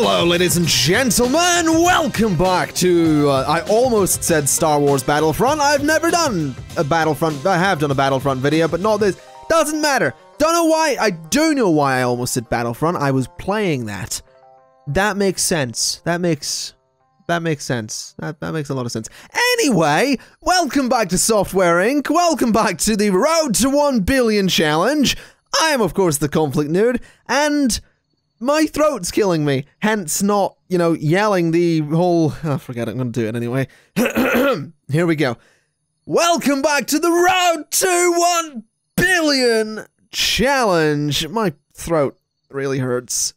Hello, ladies and gentlemen. Welcome back to, I almost said Star Wars Battlefront. I've never done a Battlefront. I have done a Battlefront video, but not this. Doesn't matter. Don't know why. I do know why I almost said Battlefront. I was playing that. That makes sense. That makes sense. That makes a lot of sense. Anyway, welcome back to Software Inc. Welcome back to the Road to 1 Billion Challenge. I am, of course, the ConflictNerd, and my throat's killing me, hence not, yelling the whole... Oh, forget it, I'm gonna do it anyway. Here we go. Welcome back to the Road to 1 Billion Challenge. My throat really hurts.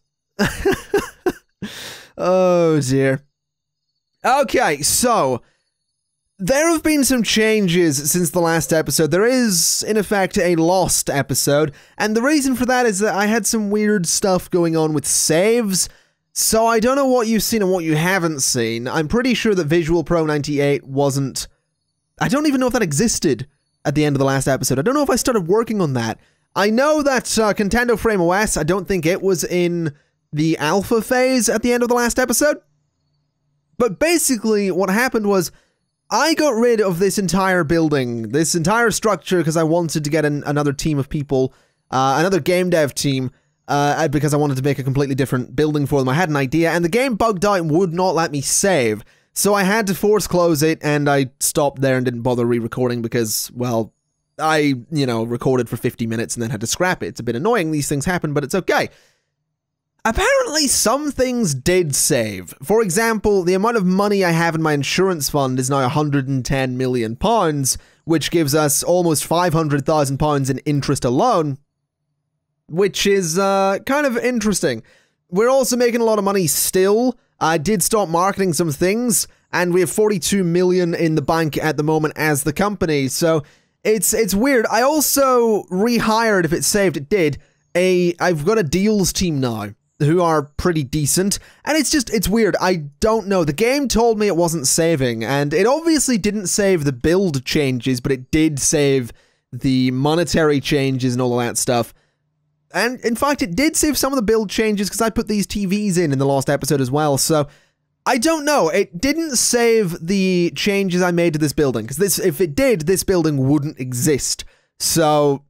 Oh, dear. Okay, so... there have been some changes since the last episode. There is, in effect, a lost episode, and the reason for that is that I had some weird stuff going on with saves, so I don't know what you've seen and what you haven't seen. I'm pretty sure that Visual Pro 98 wasn't... I don't even know if that existed at the end of the last episode. I don't know if I started working on that. I know that Contendo Frame OS, I don't think it was in the alpha phase at the end of the last episode, but basically what happened was I got rid of this entire building, this entire structure, because I wanted to get another team of people, another game dev team, because I wanted to make a completely different building for them. I had an idea, and the game bugged out and would not let me save. So I had to force close it, and I stopped there and didn't bother re-recording because, well, I, recorded for 50 minutes and then had to scrap it. It's a bit annoying, these things happen, but it's okay. Apparently, some things did save. For example, the amount of money I have in my insurance fund is now £110 million, which gives us almost £500,000 in interest alone, which is kind of interesting. We're also making a lot of money still. I did start marketing some things, and we have 42 million in the bank at the moment as the company, so it's weird. I also rehired, if it saved, it did, I've got a deals team now, who are pretty decent, and it's weird. I don't know. The game told me it wasn't saving, and it obviously didn't save the build changes, but it did save the monetary changes and all of that stuff. And in fact, it did save some of the build changes because I put these TVs in the last episode as well, so I don't know. It didn't save the changes I made to this building, because if it did, this building wouldn't exist. So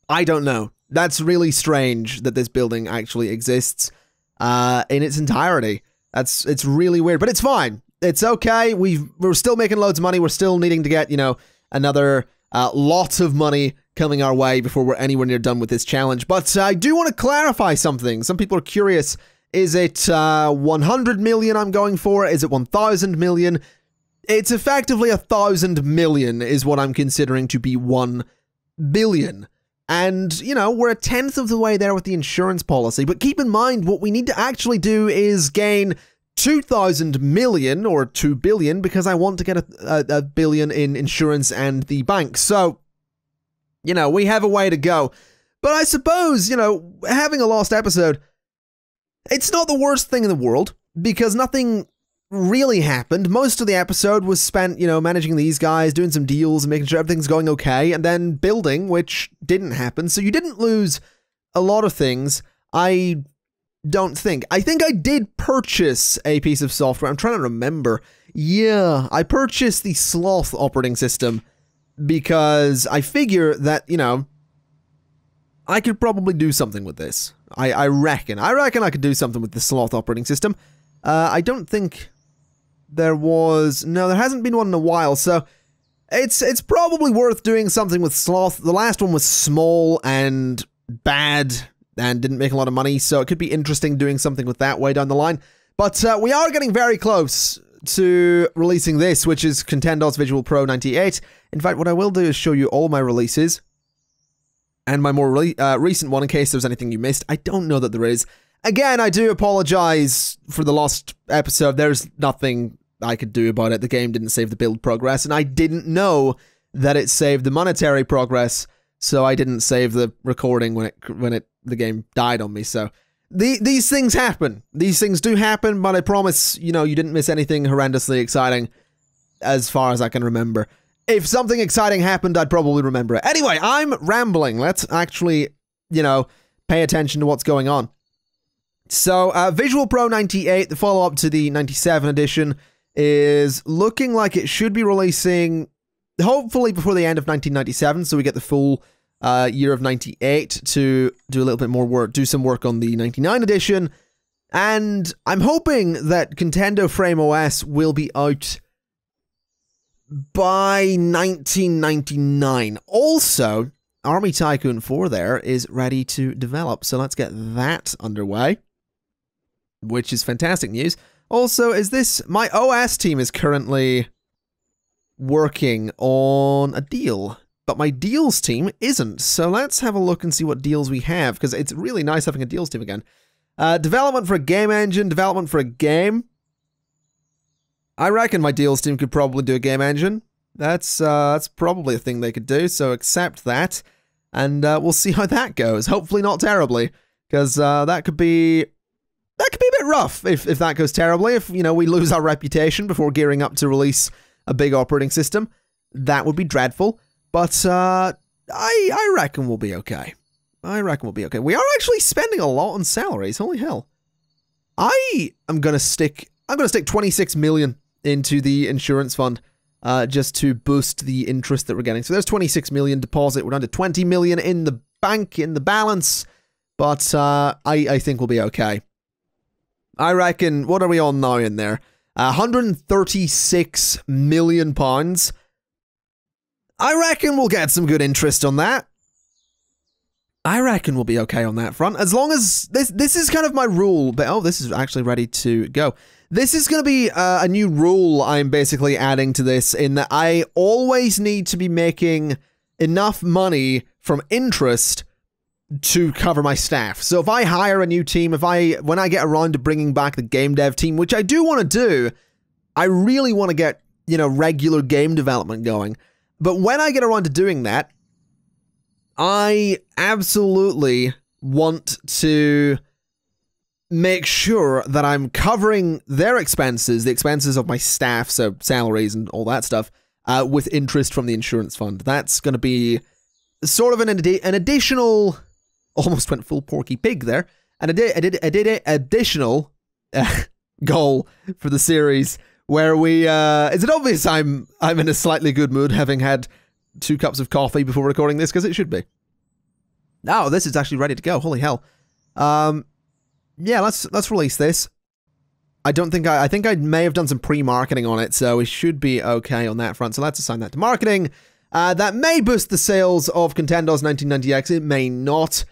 I don't know. That's really strange that this building actually exists in its entirety. It's really weird, but it's fine. It's okay. We're still making loads of money. We're still needing to get, another lot of money coming our way before we're anywhere near done with this challenge. But I do want to clarify something. Some people are curious. Is it 100 million I'm going for? Is it 1,000 million? It's effectively 1,000 million is what I'm considering to be 1 billion. And, we're a tenth of the way there with the insurance policy. But keep in mind, what we need to actually do is gain 2,000 million or 2 billion because I want to get a billion in insurance and the bank. So, we have a way to go. But I suppose, having a lost episode, it's not the worst thing in the world because nothing really happened. Most of the episode was spent, managing these guys, doing some deals and making sure everything's going okay, and then building, which didn't happen. So you didn't lose a lot of things, I don't think. I think I did purchase a piece of software. I'm trying to remember. Yeah, I purchased the Sloth operating system because I figure that, I could probably do something with this. I reckon I could do something with the Sloth operating system. I don't think there hasn't been one in a while, so it's probably worth doing something with Sloth. The last one was small and bad and didn't make a lot of money, so it could be interesting doing something with that way down the line. But we are getting very close to releasing this, which is Contendo's Visual Pro 98. In fact, what I will do is show you all my releases and my more recent one in case there's anything you missed. I don't know that there is. Again, I do apologize for the lost episode. There's nothing I could do about it. The game didn't save the build progress, and I didn't know that it saved the monetary progress, so I didn't save the recording when the game died on me. So these things happen. These things do happen, but I promise, you didn't miss anything horrendously exciting as far as I can remember. If something exciting happened, I'd probably remember it. Anyway, I'm rambling. Let's actually, pay attention to what's going on. So, Visual Pro 98, the follow-up to the 97 edition, is looking like it should be releasing, hopefully before the end of 1997, so we get the full year of 98 to do a little bit more work, do some work on the 99 edition, and I'm hoping that Contendo Frame OS will be out by 1999. Also, Army Tycoon 4 there is ready to develop, so let's get that underway, which is fantastic news. Also, my OS team is currently working on a deal, but my deals team isn't, so let's have a look and see what deals we have, because it's really nice having a deals team again. Development for a game engine, development for a game. I reckon my deals team could probably do a game engine. That's probably a thing they could do, so accept that, and we'll see how that goes. Hopefully not terribly, because that could be a bit rough if that goes terribly. If, you know, we lose our reputation before gearing up to release a big operating system, that would be dreadful. But I reckon we'll be okay. I reckon we'll be okay. We are actually spending a lot on salaries. Holy hell! I'm gonna stick 26 million into the insurance fund, just to boost the interest that we're getting. So there's 26 million deposit. We're down to 20 million in the bank, in the balance. But I think we'll be okay. I reckon, what are we on now in there? 136 million pounds. I reckon we'll get some good interest on that. I reckon we'll be okay on that front. As long as this is kind of my rule. But oh, this is actually ready to go. This is going to be a new rule I'm basically adding to this, in that I always need to be making enough money from interest to cover my staff. So if I hire a new team, when I get around to bringing back the game dev team, which I do want to do, I really want to get, you know, regular game development going. But when I get around to doing that, I absolutely want to make sure that I'm covering their expenses, the expenses of my staff, so salaries and all that stuff, with interest from the insurance fund. That's going to be sort of an additional, almost went full Porky Pig there, an additional goal for the series, where we, is it obvious I'm in a slightly good mood, having had 2 cups of coffee before recording this, because it should be. Oh, this is actually ready to go. Holy hell. Yeah, let's release this. I think I may have done some pre-marketing on it, so we should be okay on that front. So let's assign that to marketing. That may boost the sales of Contendo's 1990X. It may not.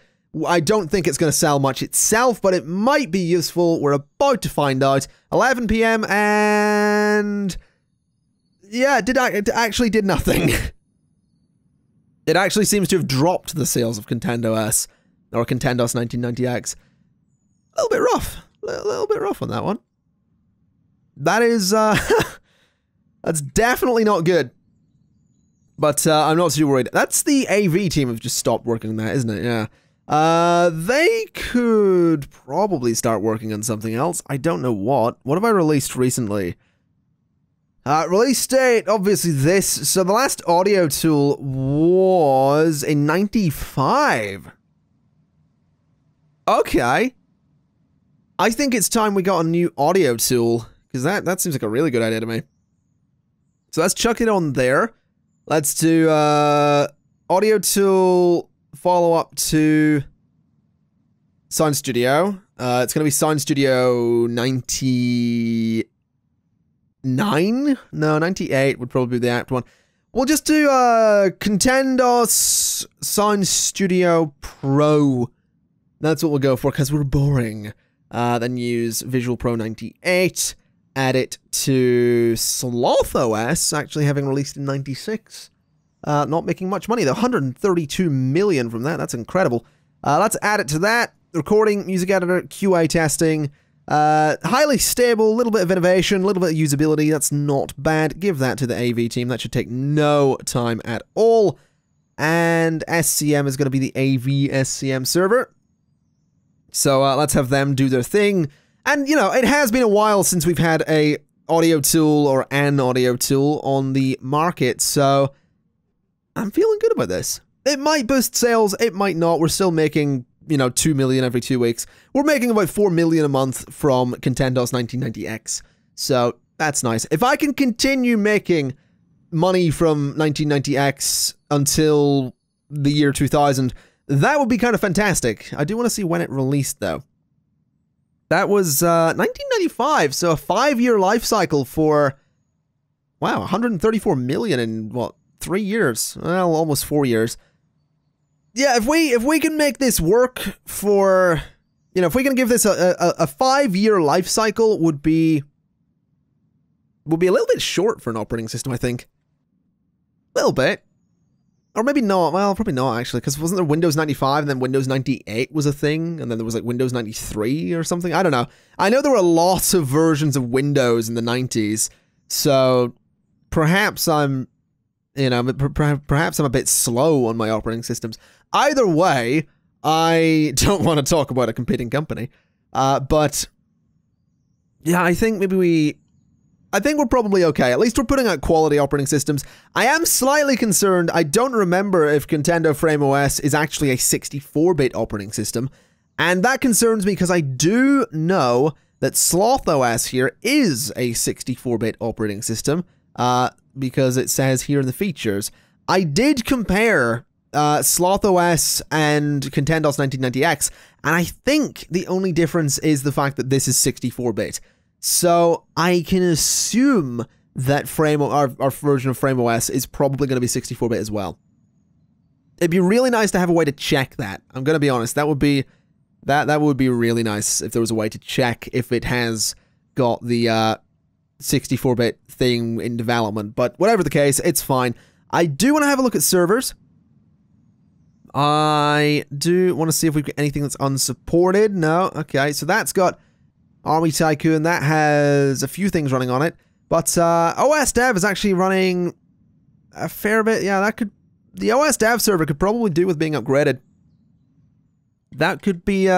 I don't think it's going to sell much itself, but it might be useful. We're about to find out. 11 p.m. and yeah, it actually did nothing. It actually seems to have dropped the sales of Contendo S, or Contendo's 1990X. A little bit rough. A little bit rough on that one. That is, that's definitely not good. But I'm not too worried. That's the AV team have just stopped working on that, isn't it? Yeah. They could probably start working on something else. I don't know what. What have I released recently? Release date, obviously this. So the last audio tool was in 95. Okay. I think it's time we got a new audio tool, because that seems like a really good idea to me. So let's chuck it on there. Let's do audio tool follow up to Sound Studio. It's going to be Sound Studio 99? No, 98 would probably be the apt one. We'll just do Contendo's Sound Studio Pro. That's what we'll go for, because we're boring. Then use Visual Pro 98, add it to Sloth OS, actually having released in 96. Not making much money though, 132 million from that, that's incredible. Let's add it to that. Recording, music editor, QA testing, highly stable, a little bit of innovation, a little bit of usability, that's not bad. Give that to the AV team, that should take no time at all. And SCM is going to be the AV SCM server. So let's have them do their thing. And, you know, it has been a while since we've had a audio tool or an audio tool on the market, so I'm feeling good about this. It might boost sales, it might not. We're still making 2 million every 2 weeks. We're making about 4 million a month from Contendos 1990X. So that's nice. If I can continue making money from 1990X until the year 2000, that would be kind of fantastic. I do want to see when it released, though. That was 1995, so a 5-year life cycle for, wow, 134 million in, what, 3 years? Well, almost 4 years. Yeah, if we can make this work for, if we can give this a 5-year life cycle, would be a little bit short for an operating system, I think. A little bit. Or maybe not. Well, probably not, actually, because wasn't there Windows 95 and then Windows 98 was a thing? And then there was, like, Windows 93 or something? I don't know. I know there were lots of versions of Windows in the 90s, so perhaps I'm, perhaps I'm a bit slow on my operating systems. Either way, I don't want to talk about a competing company. But, yeah, I think we're probably okay. At least we're putting out quality operating systems. I am slightly concerned. I don't remember if Contendo Frame OS is actually a 64-bit operating system. And that concerns me because I do know that Sloth OS here is a 64-bit operating system. Because it says here in the features. I did compare Sloth OS and Contendos 1990X. And I think the only difference is the fact that this is 64-bit. So I can assume that our version of Frame OS is probably going to be 64-bit as well. It'd be really nice to have a way to check that. I'm going to be honest. That would be really nice if there was a way to check if it has got the 64-bit thing in development. But whatever the case, it's fine. I do want to have a look at servers. I do want to see if we've got anything that's unsupported. No. Okay, so that's got Army Tycoon, that has a few things running on it, but OS Dev is actually running a fair bit. Yeah, the OS Dev server could probably do with being upgraded. That could be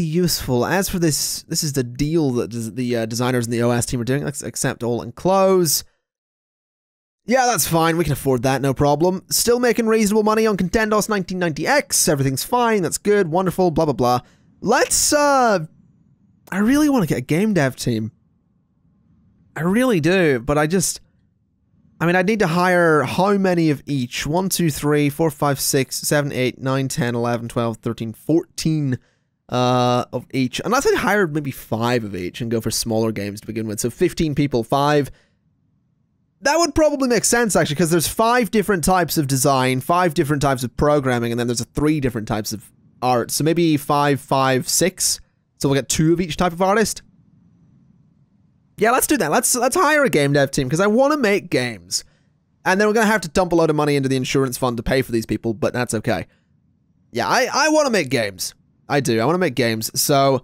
useful. As for this is the deal that the designers and the OS team are doing. Let's accept all and close. Yeah, that's fine. We can afford that, no problem. Still making reasonable money on Contendos 1990X. Everything's fine. That's good. Wonderful. Blah, blah, blah. Let's, I really want to get a game dev team. I really do, but I'd need to hire how many of each? 1, 2, 3, 4, 5, 6, 7, 8, 9, 10, 11, 12, 13, 14 of each. Unless I hired maybe 5 of each and go for smaller games to begin with. So 15 people, 5. That would probably make sense, actually, because there's 5 different types of design, 5 different types of programming, and then there's 3 different types of art. So maybe 5, 5, 6. So we'll get 2 of each type of artist. Yeah, let's do that. Let's hire a game dev team, because I want to make games. And then we're going to have to dump a load of money into the insurance fund to pay for these people, but that's okay. Yeah, I want to make games. I do. I want to make games. So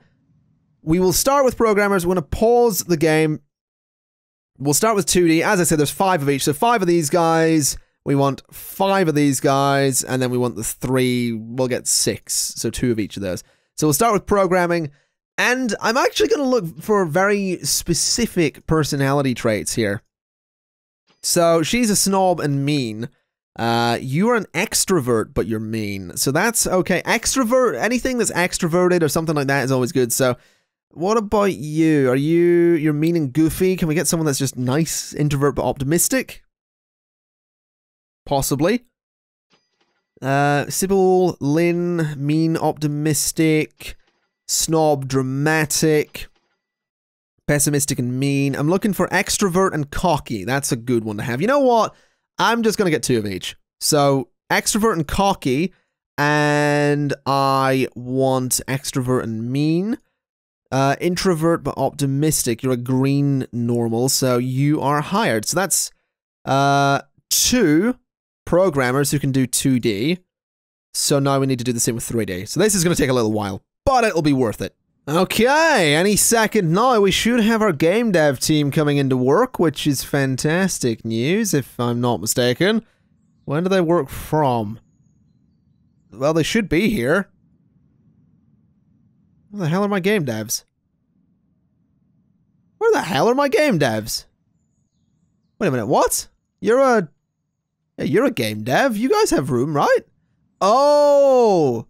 we will start with programmers. We're going to pause the game. We'll start with 2D. As I said, there's 5 of each. So 5 of these guys. We want 5 of these guys, and then we want the 3, we'll get 6, so 2 of each of those. So we'll start with programming, and I'm actually going to look for very specific personality traits here. So she's a snob and mean. You're an extrovert, but you're mean. So that's okay. Extrovert, anything that's extroverted or something like that is always good. So what about you? You're mean and goofy? Can we get someone that's just nice, introvert, but optimistic? Possibly. Sybil, Lynn, mean, optimistic, snob, dramatic, pessimistic and mean. I'm looking for extrovert and cocky. That's a good one to have. You know what? I'm just going to get 2 of each. So extrovert and cocky, and I want extrovert and mean. Introvert but optimistic. You're a green normal, so you are hired. So that's 2 programmers who can do 2D. So now we need to do the same with 3D. So this is going to take a little while, but it'll be worth it. Okay, any second now we should have our game dev team coming into work, which is fantastic news, if I'm not mistaken. When do they work from? Well, they should be here. Where the hell are my game devs? Where the hell are my game devs? Wait a minute, what? You're a game dev? You guys have room, right? Oh!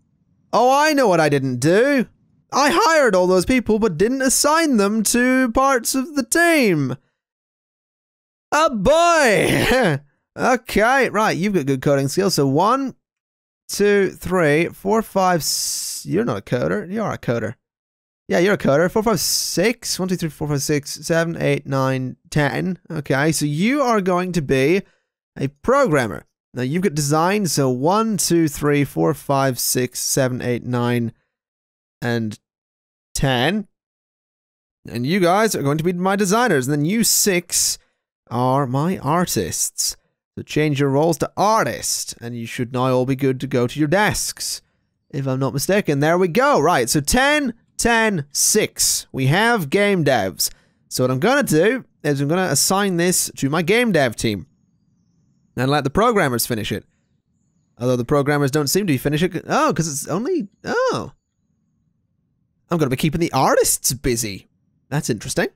Oh, I know what I didn't do. I hired all those people but didn't assign them to parts of the team. Oh boy! Okay, right, you've got good coding skills. So 1, 2, 3, 4, 5, you're not a coder. You are a coder. Yeah, you're a coder. 4, 5, 6. 1, 2, 3, 4, 5, 6, 7, 8, 9, 10. Okay, so you are going to be a programmer. Now you've got design, so 1, 2, 3, 4, 5, 6, 7, 8, 9, and 10. And you guys are going to be my designers. And then you 6 are my artists. So change your roles to artist. And you should now all be good to go to your desks. If I'm not mistaken. There we go. Right, so 10, 10, 6. We have game devs. So what I'm going to do is I'm going to assign this to my game dev team. And let the programmers finish it. Although the programmers don't seem to be finishing it. Oh, because it's only... Oh. I'm going to be keeping the artists busy. That's interesting.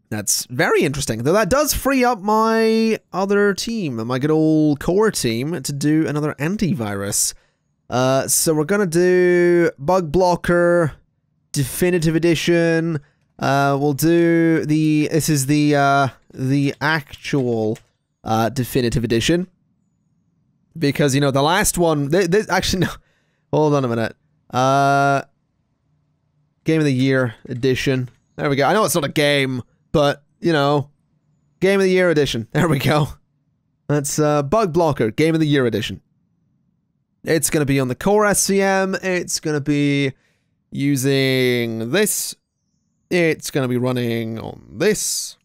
That's very interesting. Though that does free up my other team, my good old core team, to do another antivirus. So we're going to do Bug Blocker, Definitive Edition. We'll do the... This is the actual... Definitive Edition. Because, you know, the last one... actually, no. Hold on a minute. Game of the Year Edition. There we go. I know it's not a game, but, you know... Game of the Year Edition. There we go. That's Bug Blocker, Game of the Year Edition. It's going to be on the core SCM. It's going to be using this. It's going to be running on this.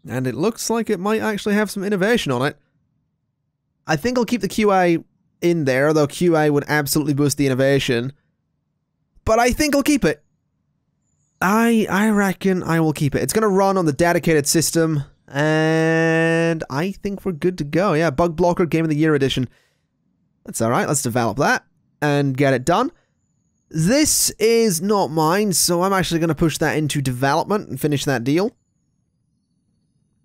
And it looks like it might actually have some innovation on it. I think I'll keep the QA in there, though QA would absolutely boost the innovation. But I think I'll keep it. I reckon I will keep it. It's going to run on the dedicated system. And I think we're good to go. Yeah, Bug Blocker Game of the Year Edition. That's alright, let's develop that. And get it done. This is not mine, so I'm actually going to push that into development and finish that deal.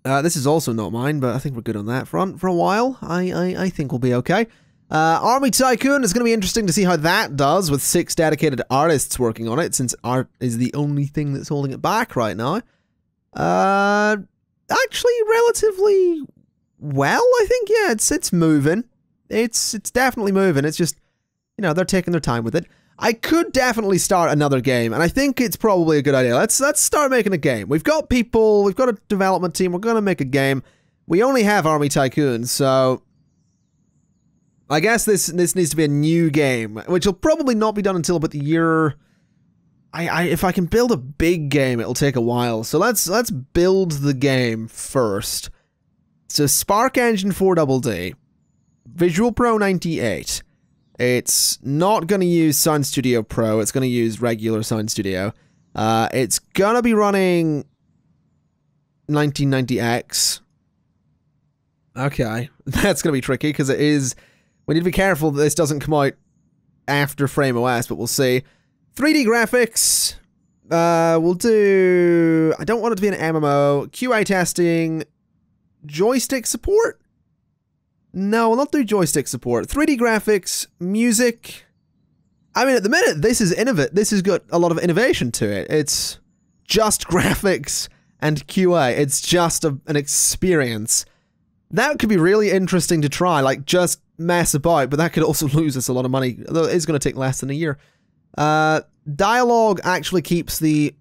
This is also not mine, but I think we're good on that front for a while. I think we'll be okay. Army Tycoon is going to be interesting to see how that does with 6 dedicated artists working on it, since art is the only thing that's holding it back right now. Actually, relatively well, I think. Yeah, it's moving. It's definitely moving. It's just, you know, they're taking their time with it. I could definitely start another game, and I think it's probably a good idea. Let's start making a game. We've got people, we've got a development team, we're going to make a game. We only have Army Tycoon, so I guess this needs to be a new game, which will probably not be done until about the year... if I can build a big game, it'll take a while. So let's build the game first. So Spark Engine 4DD, Visual Pro 98. It's not going to use Sound Studio Pro. It's going to use regular Sound Studio. It's going to be running 1990X. Okay. That's going to be tricky because it is... We need to be careful that this doesn't come out after Frame OS, but we'll see. 3D graphics. We'll do... I don't want it to be an MMO. QA testing. Joystick support? No, we'll not do joystick support. 3D graphics, music. I mean, at the minute, this is innovative. This has got a lot of innovation to it. It's just graphics and QA. It's just an experience. That could be really interesting to try, like just mess about, but that could also lose us a lot of money, although it is going to take less than a year. Dialogue actually keeps the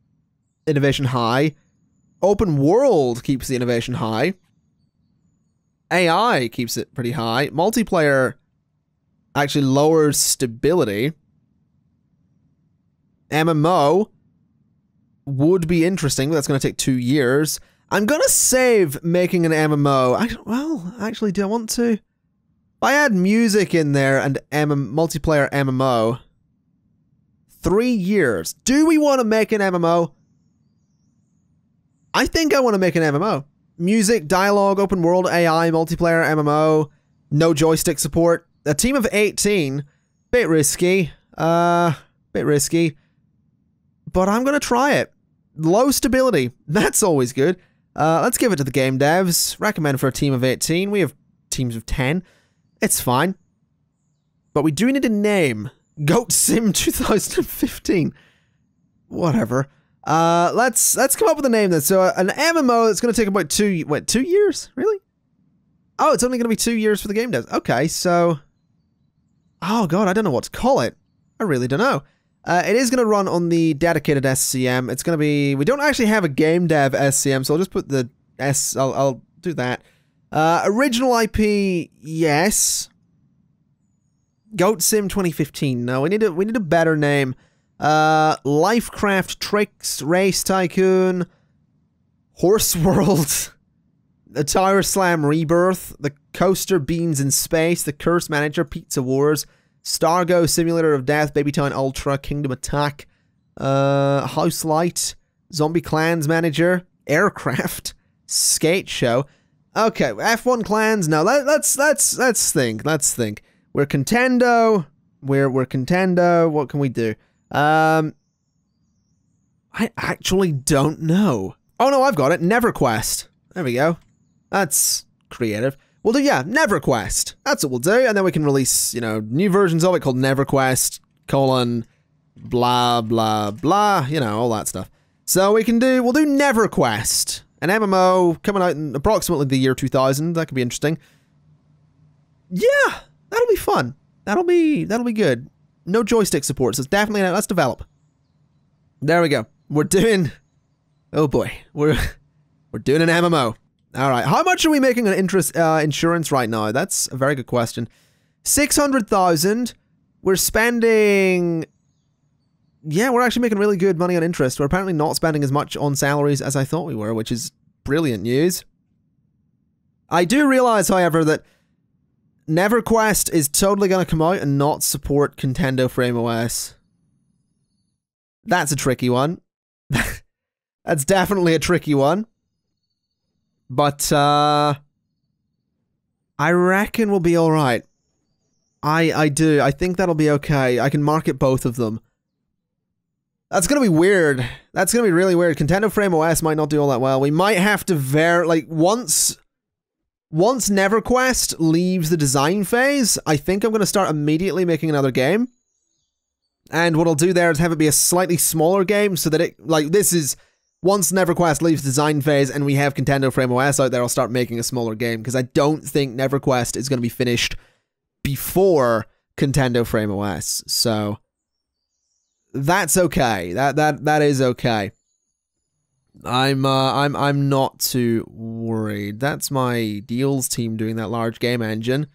innovation high. Open world keeps the innovation high. AI keeps it pretty high. Multiplayer actually lowers stability. MMO would be interesting, but that's going to take 2 years. I'm going to save making an MMO. Well, actually, do I want to? If I add music in there and multiplayer MMO, 3 years. Do we want to make an MMO? I think I want to make an MMO. Music, dialogue, open world, AI, multiplayer, MMO, no joystick support. A team of 18. Bit risky. But I'm going to try it. Low stability. That's always good. Let's give it to the game devs. Recommend for a team of 18. We have teams of 10. It's fine. But we do need a name. Goat Sim 2015. Whatever. Let's come up with a name then. So an MMO that's going to take about 2 years? Really? Oh, it's only going to be 2 years for the game devs. Okay, so... Oh god, I don't know what to call it. I really don't know. It is going to run on the dedicated SCM. It's going to be... We don't actually have a game dev SCM, so I'll just put the S... I'll do that. Original IP, yes. Goat Sim 2015. No, we need a better name. Lifecraft Tricks, Race Tycoon, Horse World, the Tower Slam Rebirth, the Coaster Beans in Space, the Curse Manager, Pizza Wars, Stargo, Simulator of Death, Babytown Ultra, Kingdom Attack, House Light, Zombie Clans Manager, Aircraft, Skate Show. Okay, F1 Clans. No, let's think. Let's think. We're Contendo. We're Contendo. What can we do? I actually don't know. Oh no, I've got it. NeverQuest. There we go. That's creative. We'll do, yeah, NeverQuest. That's what we'll do, and then we can release, you know, new versions of it called NeverQuest, blah, blah, blah, you know, all that stuff. So we'll do NeverQuest, an MMO coming out in approximately the year 2000. That could be interesting. Yeah, that'll be fun. That'll be good. No joystick support, so it's definitely, let's develop. There we go. We're doing, oh boy, we're doing an MMO. All right, how much are we making on insurance right now? That's a very good question. 600,000. We're spending... Yeah, we're actually making really good money on interest. We're apparently not spending as much on salaries as I thought we were, which is brilliant news. I do realize, however, that NeverQuest is totally going to come out and not support Contendo Frame OS. That's a tricky one. That's definitely a tricky one. But, I reckon we'll be alright. I do. I think that'll be okay. I can market both of them. That's gonna be weird. That's gonna be really weird. Contendo Frame OS might not do all that well. We might have to once NeverQuest leaves the design phase, I think I'm gonna start immediately making another game. And what I'll do there is have it be a slightly smaller game so that it, once NeverQuest leaves design phase and we have Contendo Frame OS out there, I'll start making a smaller game, because I don't think NeverQuest is going to be finished before Contendo Frame OS. So that's okay. That is okay. I'm not too worried. That's my deals team doing that large game engine.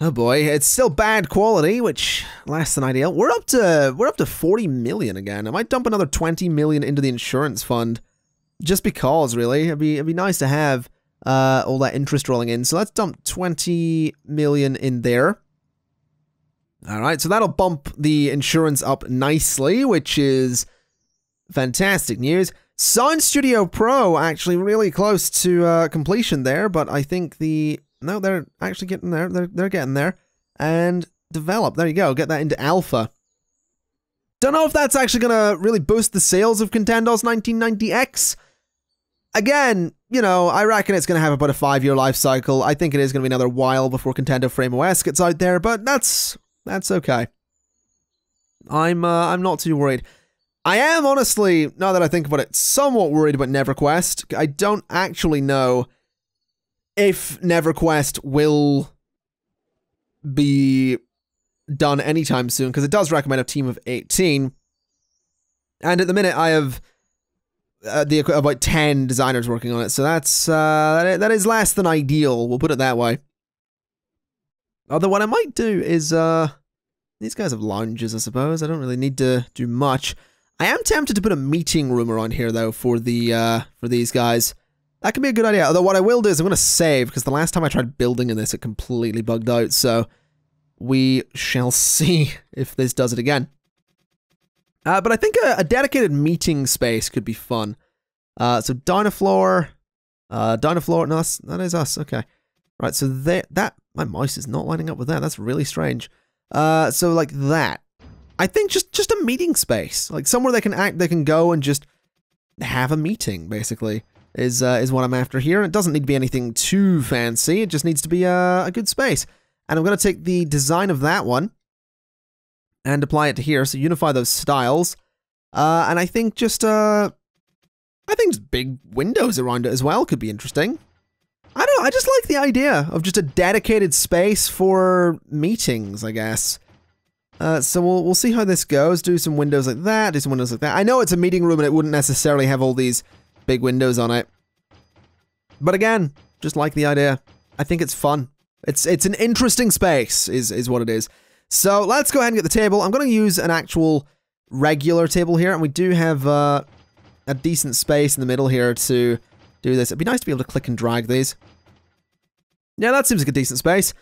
Oh boy, it's still bad quality, which less than ideal. We're up to 40 million again. I might dump another 20 million into the insurance fund, just because, really. It'd be nice to have all that interest rolling in. So let's dump 20 million in there. All right, so that'll bump the insurance up nicely, which is fantastic news. Sound Studio Pro actually really close to completion there, but I think no, they're actually getting there. They're getting there. And develop. There you go. Get that into alpha. Don't know if that's actually going to really boost the sales of Contendo's 1990X. Again, you know, I reckon it's going to have about a 5-year life cycle. I think it is going to be another while before Contendo Frame OS gets out there, but that's okay. I'm not too worried. I am honestly, now that I think about it, somewhat worried about NeverQuest. I don't actually know if NeverQuest will be done anytime soon, because it does recommend a team of 18. And at the minute, I have about 10 designers working on it, so that is less than ideal, we'll put it that way. Although what I might do is, these guys have lounges, I suppose. I don't really need to do much. I am tempted to put a meeting room around here, though, for these guys. That could be a good idea. Although what I will do is I'm going to save, because the last time I tried building in this, it completely bugged out. So we shall see if this does it again. But I think a dedicated meeting space could be fun. So down a floor. No, that is us. Okay. Right, so my mouse is not lining up with that. That's really strange. So like that. I think just a meeting space. Like somewhere they can go and just have a meeting, basically. Is what I'm after here. It doesn't need to be anything too fancy. It just needs to be a good space. And I'm going to take the design of that one and apply it to here. So unify those styles. And I think just big windows around it as well could be interesting. I just like the idea of just a dedicated space for meetings, I guess. So we'll see how this goes. Do some windows like that, do some windows like that. I know it's a meeting room and it wouldn't necessarily have all these big windows on it. But again, just like the idea. I think it's fun. It's an interesting space, is what it is. So let's go ahead and get the table. I'm going to use an actual regular table here, and we do have a decent space in the middle here to do this. It'd be nice to be able to click and drag these. Yeah, that seems like a decent space.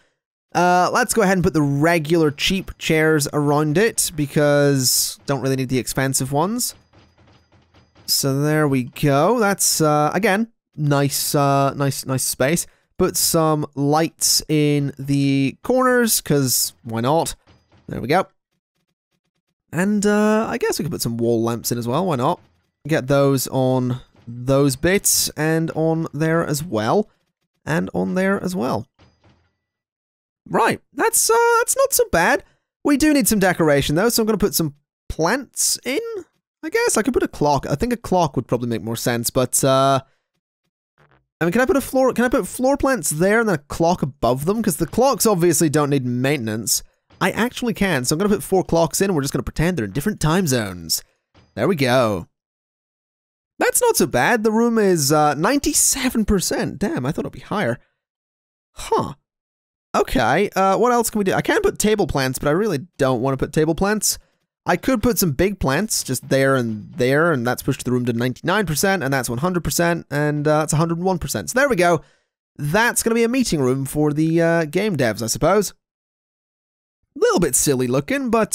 Let's go ahead and put the regular cheap chairs around it, because don't really need the expensive ones. So there we go. That's, again, nice space. Put some lights in the corners, because why not? There we go. And I guess we could put some wall lamps in as well, why not? Get those on those bits, and on there as well. And on there as well. Right, that's not so bad. We do need some decoration though, so I'm going to put some plants in, I guess. I could put a clock. I think a clock would probably make more sense, but I mean, can I put floor plants there and then a clock above them? Because the clocks obviously don't need maintenance. I actually can, so I'm going to put 4 clocks in and we're just going to pretend they're in different time zones. There we go. That's not so bad. The room is 97%. Damn, I thought it'd be higher. Huh. Okay, what else can we do? I can put table plants, but I really don't want to put table plants. I could put some big plants just there, and that's pushed the room to 99%, and that's 100%, and that's 101%. So there we go. That's going to be a meeting room for the game devs, I suppose. A little bit silly looking, but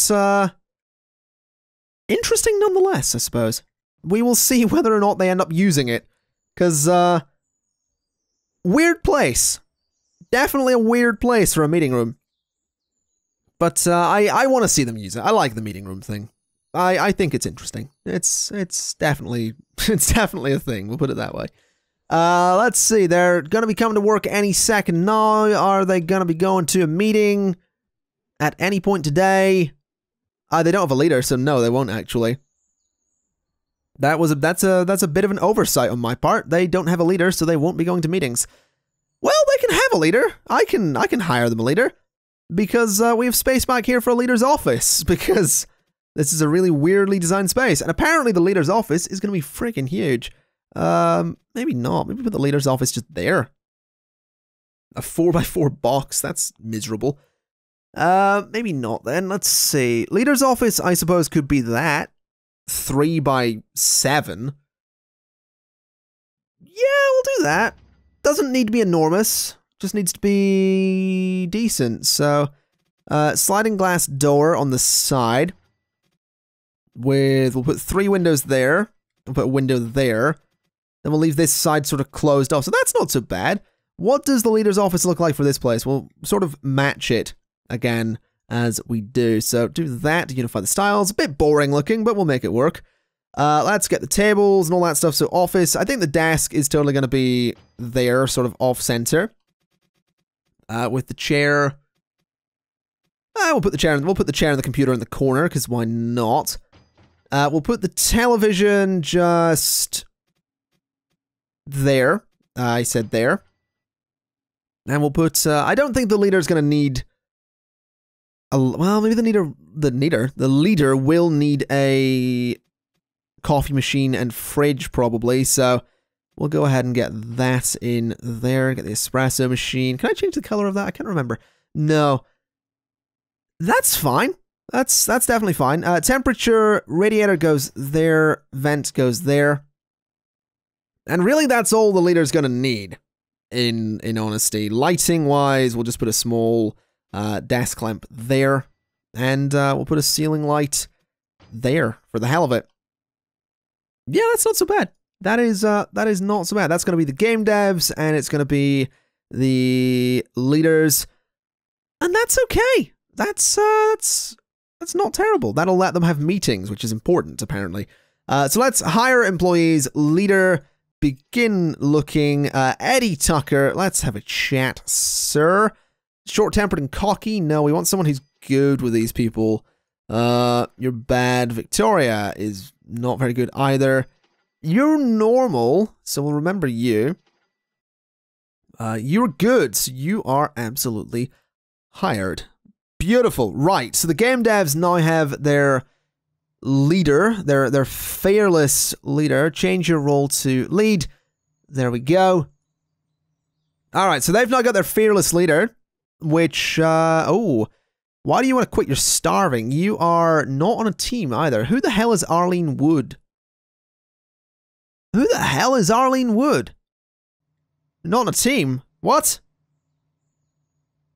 interesting nonetheless, I suppose. We will see whether or not they end up using it, because weird place. Definitely a weird place for a meeting room. But I want to see them use it. I like the meeting room thing. I think it's interesting. It's definitely a thing. We'll put it that way. Let's see. They're gonna be coming to work any second now. Are they gonna be going to a meeting at any point today? They don't have a leader, so no, they won't actually. That's a bit of an oversight on my part. They don't have a leader, so they won't be going to meetings. Well, they can have a leader. I can hire them a leader. Because we have space back here for a leader's office, because this is a really weirdly designed space. And apparently the leader's office is going to be freaking huge. Maybe not. Maybe put the leader's office just there. A 4x4 box. That's miserable. Maybe not then. Let's see. Leader's office, I suppose, could be that. 3x7. Yeah, we'll do that. Doesn't need to be enormous. Just needs to be decent. So, sliding glass door on the side. We'll put 3 windows there. We'll put a window there. Then we'll leave this side sort of closed off. So that's not so bad. What does the leader's office look like for this place? We'll sort of match it again as we do. So do that to unify the styles. A bit boring looking, but we'll make it work. Let's get the tables and all that stuff. So office. I think the desk is totally going to be there, sort of off-center. With the chair. We'll put the chair and the computer in the corner, because why not? We'll put the television just there. I said there. And we'll put I don't think the leader's gonna need well, maybe the leader will need a coffee machine and fridge probably, so we'll go ahead and get that in there. Get the espresso machine. Can I change the color of that? I can't remember. No. That's fine. That's definitely fine. Temperature, radiator goes there, vent goes there. And really that's all the leader's gonna need, in honesty. Lighting-wise, we'll just put a small desk lamp there. And we'll put a ceiling light there, for the hell of it. Yeah, that's not so bad. That is not so bad. That's going to be the game devs, and it's going to be the leaders, and that's okay. That's not terrible. That'll let them have meetings, which is important, apparently. So let's hire employees. Leader, begin looking. Eddie Tucker, let's have a chat, sir. Short-tempered and cocky? No, we want someone who's good with these people. You're bad. Victoria is not very good either. You're normal, so we'll remember you. You're good, so you are absolutely hired. Beautiful. Right, so the game devs now have their leader, their fearless leader. Change your role to lead. There we go. Alright, so they've now got their fearless leader, which, oh, why do you want to quit? You're starving. You are not on a team either. Who the hell is Arlene Wood? Who the hell is Arlene Wood? Not on a team. What?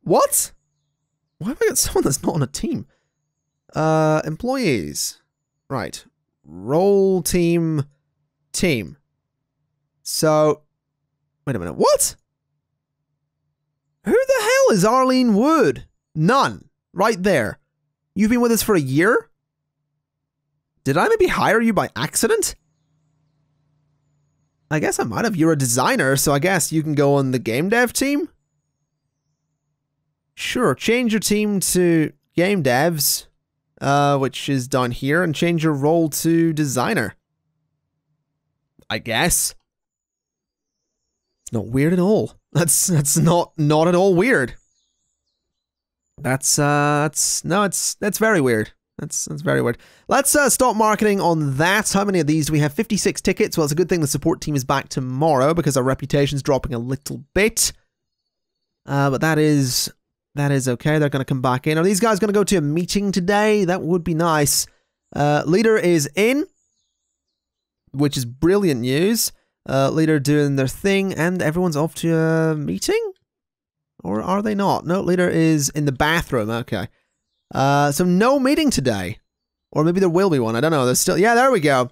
What? Why have I got someone that's not on a team? Employees. Right. Role team. Team. So, wait a minute. What? Who the hell is Arlene Wood? None. Right there. You've been with us for a year? Did I maybe hire you by accident? I guess I might have. You're a designer, so I guess you can go on the game dev team? Sure, change your team to game devs, which is down here, and change your role to designer. I guess. It's not weird at all. That's not at all weird. That's very weird. That's very weird. Let's start marketing on that. How many of these do we have? 56 tickets. Well, it's a good thing the support team is back tomorrow because our reputation's dropping a little bit. But that is okay. They're going to come back in. Are these guys going to go to a meeting today? That would be nice. Leader is in, which is brilliant news. Leader doing their thing, and everyone's off to a meeting? Or are they not? No, leader is in the bathroom. Okay. So no meeting today. Or maybe there will be one. I don't know. There's still... Yeah, there we go.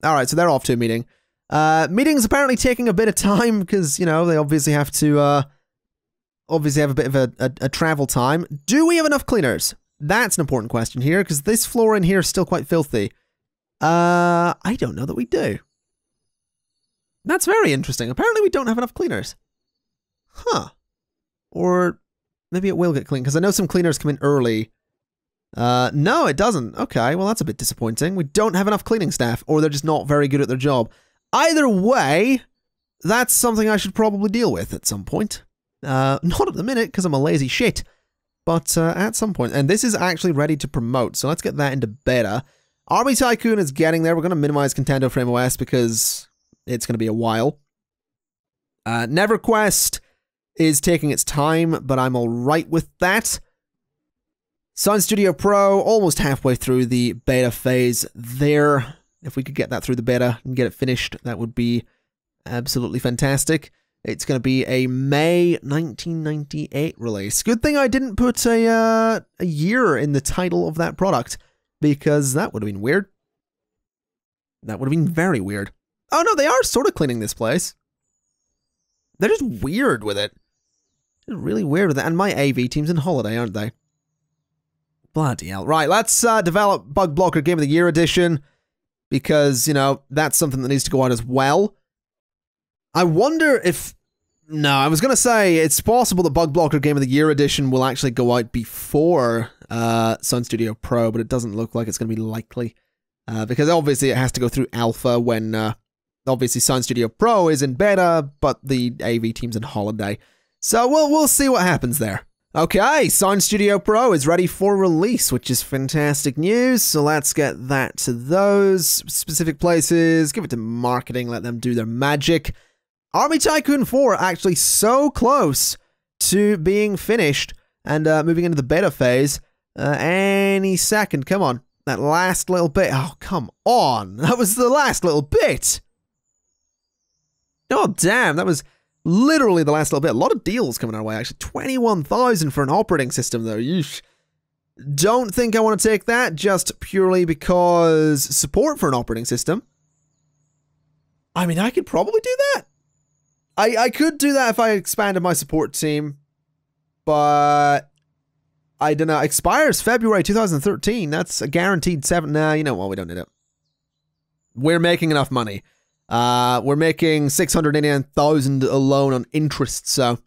Alright, so they're off to a meeting. Meeting's apparently taking a bit of time because, you know, they obviously have to, obviously have a bit of a travel time. Do we have enough cleaners? That's an important question here because this floor in here is still quite filthy. I don't know that we do. That's very interesting. Apparently we don't have enough cleaners. Huh. Or maybe it will get clean because I know some cleaners come in early. No, it doesn't. Okay, well that's a bit disappointing. We don't have enough cleaning staff, or they're just not very good at their job. Either way, that's something I should probably deal with at some point. Not at the minute, because I'm a lazy shit. But at some point. And this is actually ready to promote, so let's get that into beta. Army Tycoon is getting there. We're going to minimize Contendo Frame OS because it's going to be a while. NeverQuest is taking its time, but I'm alright with that. Sound Studio Pro, almost halfway through the beta phase there. If we could get that through the beta and get it finished, that would be absolutely fantastic. It's going to be a May 1998 release. Good thing I didn't put a year in the title of that product, because that would have been weird. That would have been very weird. Oh no, they are sort of cleaning this place. They're just weird with it. They're really weird with it. And my AV team's in holiday, aren't they? Bloody hell. Right, let's develop Bug Blocker Game of the Year edition, because, you know, that's something that needs to go out as well. I wonder if... No, I was going to say, it's possible that Bug Blocker Game of the Year edition will actually go out before Sound Studio Pro, but it doesn't look like it's going to be likely. Because obviously it has to go through alpha when, obviously Sound Studio Pro is in beta, but the AV team's in holiday. So we'll see what happens there. Okay, Sound Studio Pro is ready for release, which is fantastic news. So let's get that to those specific places. Give it to marketing, let them do their magic. Army Tycoon 4 actually so close to being finished and moving into the beta phase any second. Come on, that last little bit. Oh, come on. That was the last little bit. Oh, damn, that was literally the last little bit. A lot of deals coming our way, actually. 21,000 for an operating system, though. Yeesh. Don't think I want to take that just purely because support for an operating system. I mean, I could probably do that. I could do that if I expanded my support team, but I don't know. Expires February 2013. That's a guaranteed 7. Nah, you know what? We don't need it. We're making enough money. We're making 689,000 alone on interest, so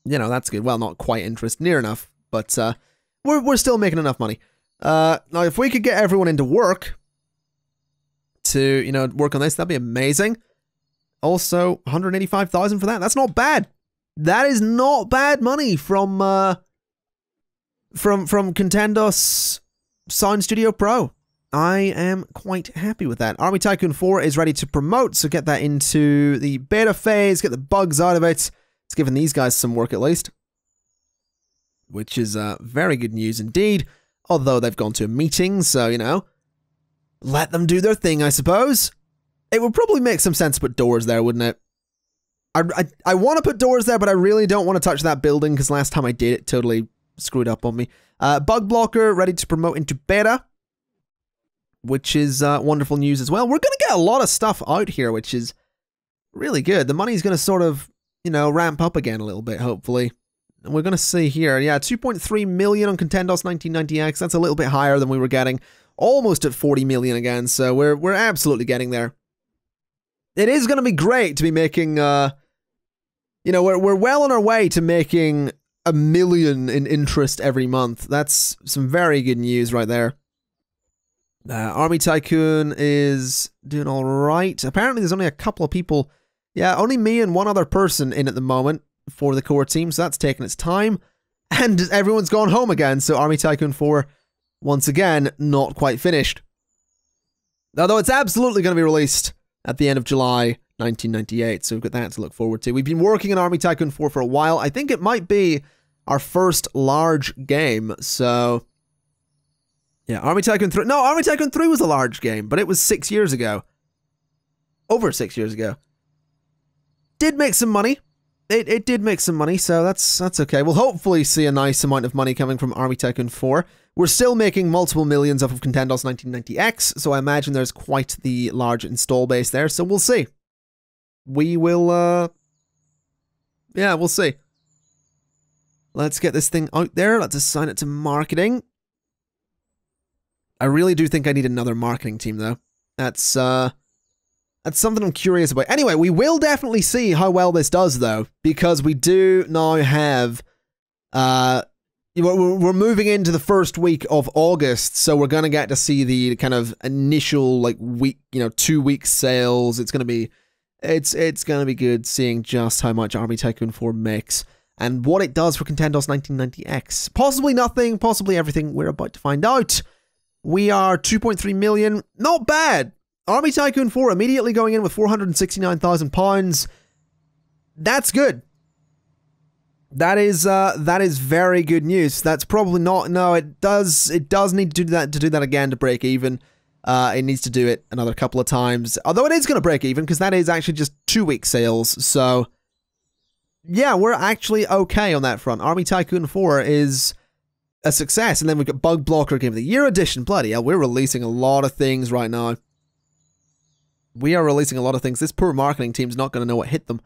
You know, that's good. Well, not quite interest, near enough, but we're still making enough money. Now, if we could get everyone into work to, you know, work on this, that'd be amazing. Also, 185,000 for that. That's not bad. That is not bad money from Contendos Sound Studio Pro. I am quite happy with that. Army Tycoon 4 is ready to promote, so get that into the beta phase, get the bugs out of it. It's given these guys some work at least, which is very good news indeed. Although they've gone to a meeting, so, you know, let them do their thing, I suppose. It would probably make some sense to put doors there, wouldn't it? I want to put doors there, but I really don't want to touch that building, because last time I did, it totally screwed up on me. Bug blocker ready to promote into beta, which is wonderful news as well. We're going to get a lot of stuff out here, which is really good. The money's going to sort of, you know, ramp up again a little bit, hopefully. And we're going to see here, yeah, 2.3 million on Contendos 1990X. That's a little bit higher than we were getting. Almost at 40 million again, so we're absolutely getting there. It is going to be great to be making, you know, we're well on our way to making 1 million in interest every month. That's some very good news right there. Army Tycoon is doing all right. Apparently there's only a couple of people. Yeah, only me and one other person in at the moment for the core team, so that's taking its time. And everyone's gone home again, so Army Tycoon 4, once again, not quite finished. Although it's absolutely going to be released at the end of July 1998, so we've got that to look forward to. We've been working on Army Tycoon 4 for a while. I think it might be our first large game, so... yeah, Army Tycoon 3... no, Army Tycoon 3 was a large game, but it was 6 years ago. Over 6 years ago. Did make some money. It did make some money, so that's okay. We'll hopefully see a nice amount of money coming from Army Tycoon 4. We're still making multiple millions off of Contendos 1990X, so I imagine there's quite the large install base there, so we'll see. We will, yeah, we'll see. Let's get this thing out there. Let's assign it to marketing. I really do think I need another marketing team, though. That's something I'm curious about. Anyway, we will definitely see how well this does, though, because we do now have, we're moving into the first week of August, so we're going to get to see the kind of initial, like, week, 2-week sales. It's going to be, it's going to be good seeing just how much Army Tycoon 4 makes and what it does for Contendos 1990X. Possibly nothing, possibly everything. We're about to find out. We are 2.3 million. Not bad. Army Tycoon 4 immediately going in with £469,000. That's good. That is very good news. That's probably not. No, it does need to do that again to break even. It needs to do it another couple of times. Although it is going to break even because that is actually just 2-week sales. So yeah, we're actually okay on that front. Army Tycoon 4 is a success, and then we've got Bug Blocker Game of the Year edition. Bloody hell, we're releasing a lot of things right now. We are releasing a lot of things. This poor marketing team's not going to know what hit them.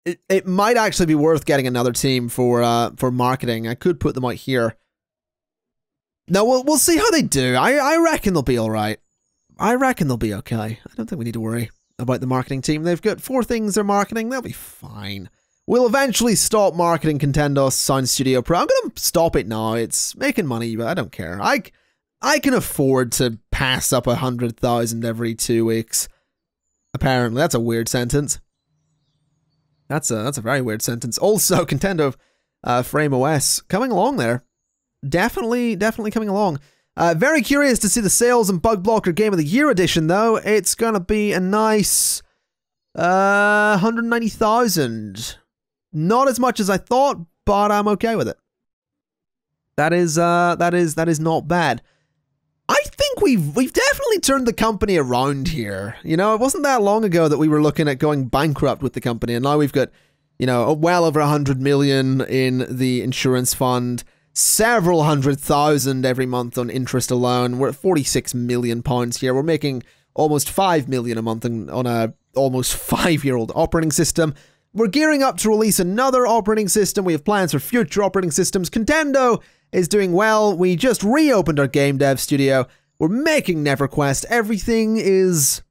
It might actually be worth getting another team for marketing. I could put them out here. No, we'll see how they do. I reckon they'll be all right. I reckon they'll be okay. I don't think we need to worry about the marketing team. They've got 4 things they're marketing. They'll be fine. We'll eventually stop marketing Contendos Sound Studio Pro. I'm going to stop it now. It's making money, but I don't care. I can afford to pass up 100,000 every 2 weeks. Apparently, that's a weird sentence. That's a very weird sentence. Also, Contendo Frame OS coming along there. Definitely coming along. Very curious to see the sales and Bug Blocker Game of the Year edition, though. It's gonna be a nice 190,000. Not as much as I thought, but I'm okay with it. That is not bad. I think we've definitely turned the company around here. You know, it wasn't that long ago that we were looking at going bankrupt with the company, and now we've got, well over 100 million in the insurance fund, several 100,000 every month on interest alone. We're at 46 million pounds here. We're making almost 5 million a month on a almost 5-year-old operating system. We're gearing up to release another operating system. We have plans for future operating systems. Contendo is doing well. We just reopened our game dev studio. We're making NeverQuest. Everything is,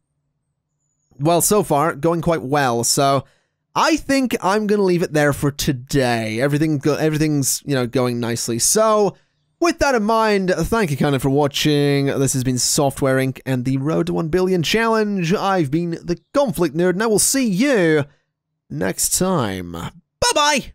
well, so far, going quite well. So I think I'm going to leave it there for today. Everything's, going nicely. So, with that in mind, thank you kind of for watching. This has been Software Inc. and the Road to 1 Billion Challenge. I've been the Conflict Nerd, and I will see you next time. Bye-bye!